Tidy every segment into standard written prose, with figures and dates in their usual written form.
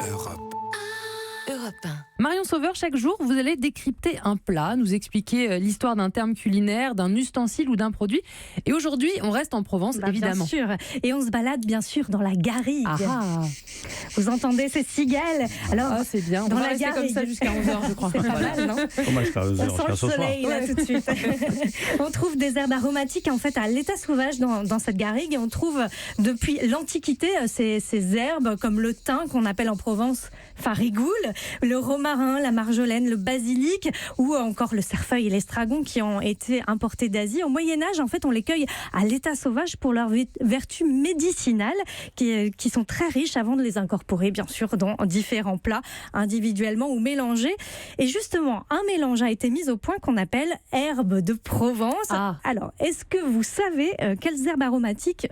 Europe. Europe 1. Marion Sauveur, chaque jour, vous allez décrypter un plat, nous expliquer l'histoire d'un terme culinaire, d'un ustensile ou d'un produit. Et aujourd'hui, on reste en Provence, évidemment. Bien sûr. Et on se balade, bien sûr, dans la garrigue. Ah. Vous entendez ces cigales? Alors, c'est bien. On dans va la rester comme garrigue. ça jusqu'à 11h, je crois. C'est pas mal, non? Comment jusqu'à 11h, On sent le soleil là tout de suite. On trouve des herbes aromatiques en fait à l'état sauvage dans cette garrigue, et on trouve depuis l'Antiquité ces herbes comme le thym qu'on appelle en Provence farigoule, le romarin, la marjolaine, le basilic ou encore le cerfeuil et l'estragon qui ont été importés d'Asie. Au Moyen-Âge, en fait, on les cueille à l'état sauvage pour leurs vertus médicinales qui sont très riches avant de les incorporer, bien sûr, dans différents plats individuellement ou mélangés. Et justement, un mélange a été mis au point qu'on appelle herbes de Provence. Ah. Alors, est-ce que vous savez quelles herbes aromatiques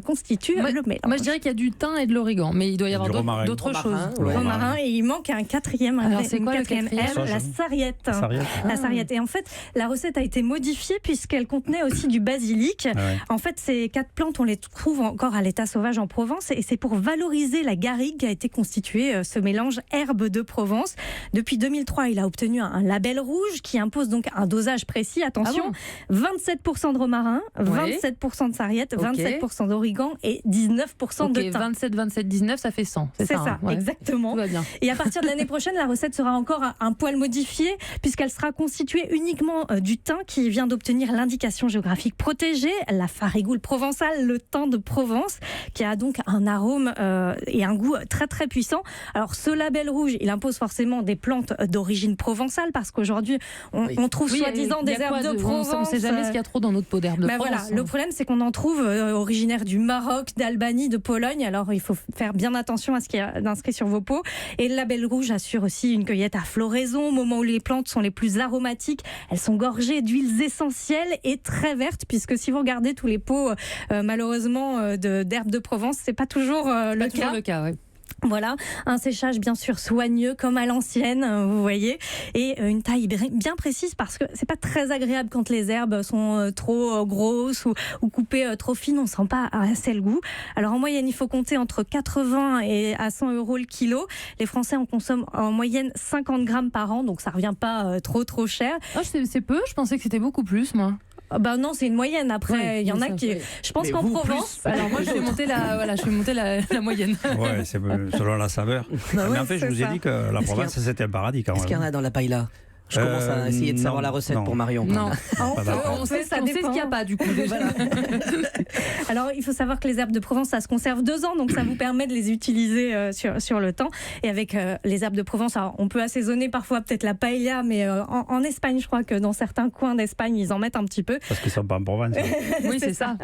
constituent le mélange? Moi, je dirais qu'il y a du thym et de l'origan, mais il doit y avoir romarin. d'autres choses. Romarin, et il manque un quatrième. Alors, c'est quoi le quatrième quatrième? herbe? La sarriette. Ah. La sarriette. Et en fait, la recette a été modifiée puisqu'elle contenait aussi du basilic. Ah ouais. En fait, ces 4 plantes, on les trouve encore à l'état sauvage en Provence, et c'est pour valoriser la garrigue qu'a été constitué ce mélange herbes de Provence. Depuis 2003, il a obtenu un label rouge qui impose donc un dosage précis. Attention, 27% de romarin, 27% de sarriette, 27% d'origan et 19% de thym. 27, 27, 19, ça fait 100. C'est ça, hein, ouais. exactement. Tout va bien. Et à partir de l'année prochaine, la recette sera encore un poil modifiée puisqu'elle sera constituée uniquement du thym qui vient d'obtenir l'indication géographique protégée, la farigoule provençale, le thym de Provence, qui a donc un arôme et un goût très très puissant. Alors ce label rouge, il impose forcément des plantes d'origine provençale parce qu'aujourd'hui on trouve soi-disant des herbes de Provence. On ne sait jamais ce qu'il y a trop dans notre pot d'herbe de Provence. Voilà, le problème c'est qu'on en trouve originaires du Maroc, d'Albanie, de Pologne. Alors il faut faire bien attention à ce qu'il y a d'inscrit sur vos pots. Et le label rouge assure aussi une cueillette à floraison au moment où les plantes sont les plus aromatiques. Elles sont gorgées d'huiles essentielles et très vertes, puisque si vous regardez tous les pots malheureusement d'herbes de Provence, c'est pas toujours le cas. Ouais. Voilà, un séchage bien sûr soigneux comme à l'ancienne, vous voyez, et une taille bien précise parce que c'est pas très agréable quand les herbes sont trop grosses ou coupées trop fines, on sent pas assez le goût. Alors en moyenne, il faut compter entre 80 et à 100 € le kilo. Les Français en consomment en moyenne 50 grammes par an, donc ça revient pas trop cher. Oh, c'est peu, je pensais que c'était beaucoup plus, moi. Bah non, c'est une moyenne. Après, il y en a qui. Je pense qu'en Provence. Alors moi, je vais monter la moyenne. Ouais, c'est selon la saveur. Mais en fait, je vous ai dit que la Provence, c'était un paradis quand même. Est-ce qu'il y en a dans la paella? Je commence à essayer de savoir la recette pour Marion. Non, On sait ce qu'il n'y a pas du coup. Voilà. Alors, il faut savoir que les herbes de Provence, ça se conserve 2 ans, donc ça vous permet de les utiliser sur le temps. Et avec les herbes de Provence, alors, on peut assaisonner parfois peut-être la paella, mais en Espagne, je crois que dans certains coins d'Espagne, ils en mettent un petit peu. Parce qu'ils ne sont pas en Provence. Oui, c'est ça.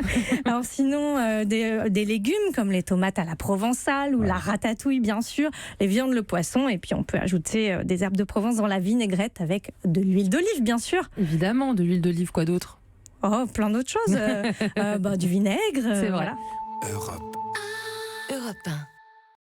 Alors sinon, des légumes comme les tomates à la provençale ou la ratatouille, bien sûr, les viandes, le poisson, et puis on peut ajouter des herbes de Provence dans la vinaigrette avec de l'huile d'olive, bien sûr. Évidemment, de l'huile d'olive, quoi d'autre? Oh, plein d'autres choses. Du vinaigre. C'est vrai. Voilà. Europe 1.